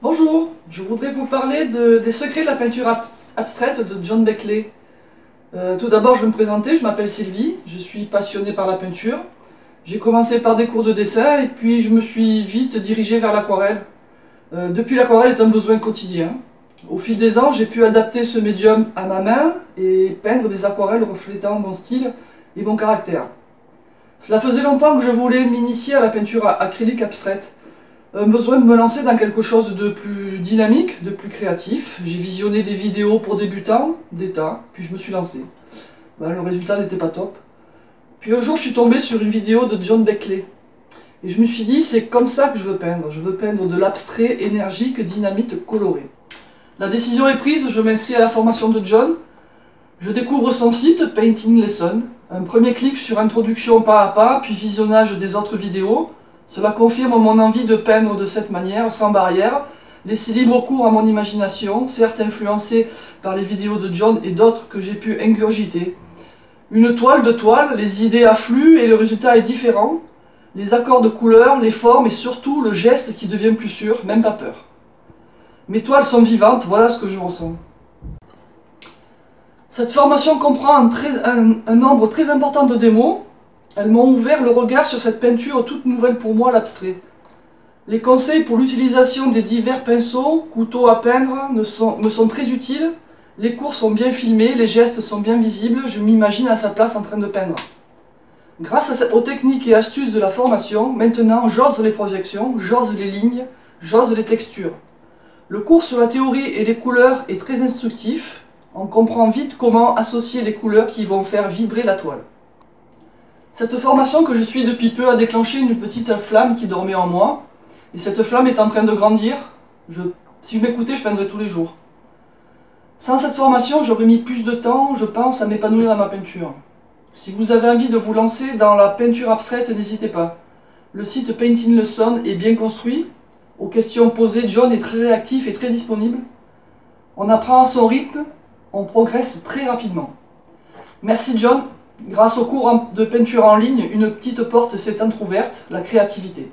Bonjour, je voudrais vous parler des secrets de la peinture abstraite de John Beckley. Tout d'abord, je vais me présenter, je m'appelle Sylvie, je suis passionnée par la peinture. J'ai commencé par des cours de dessin et puis je me suis vite dirigée vers l'aquarelle. Depuis, l'aquarelle est un besoin quotidien. Au fil des ans, j'ai pu adapter ce médium à ma main et peindre des aquarelles reflétant mon style et mon caractère. Cela faisait longtemps que je voulais m'initier à la peinture acrylique abstraite. Besoin de me lancer dans quelque chose de plus dynamique, de plus créatif. J'ai visionné des vidéos pour débutants, des tas, puis je me suis lancé. Le résultat n'était pas top. Puis un jour, je suis tombé sur une vidéo de John Beckley. Et je me suis dit, c'est comme ça que je veux peindre. Je veux peindre de l'abstrait énergique, dynamite, coloré. La décision est prise, je m'inscris à la formation de John. Je découvre son site, Painting Lesson. Un premier clic sur introduction pas à pas, puis visionnage des autres vidéos. Cela confirme mon envie de peindre de cette manière, sans barrière, laisser libre cours à mon imagination, certes influencée par les vidéos de John et d'autres que j'ai pu ingurgiter. Une toile de toile, les idées affluent et le résultat est différent. Les accords de couleurs, les formes et surtout le geste qui devient plus sûr, même pas peur. Mes toiles sont vivantes, voilà ce que je ressens. Cette formation comprend un nombre très important de démos. Elles m'ont ouvert le regard sur cette peinture toute nouvelle pour moi, l'abstrait. Les conseils pour l'utilisation des divers pinceaux, couteaux à peindre, me sont très utiles. Les cours sont bien filmés, les gestes sont bien visibles, je m'imagine à sa place en train de peindre. Grâce aux techniques et astuces de la formation, maintenant j'ose les projections, j'ose les lignes, j'ose les textures. Le cours sur la théorie et les couleurs est très instructif. On comprend vite comment associer les couleurs qui vont faire vibrer la toile. Cette formation que je suis depuis peu a déclenché une petite flamme qui dormait en moi. Et cette flamme est en train de grandir. Si je m'écoutais, je peindrais tous les jours. Sans cette formation, j'aurais mis plus de temps, je pense, à m'épanouir dans ma peinture. Si vous avez envie de vous lancer dans la peinture abstraite, n'hésitez pas. Le site Painting Lesson est bien construit. Aux questions posées, John est très réactif et très disponible. On apprend à son rythme, on progresse très rapidement. Merci John. Grâce au cours de peinture en ligne, une petite porte s'est entrouverte, la créativité.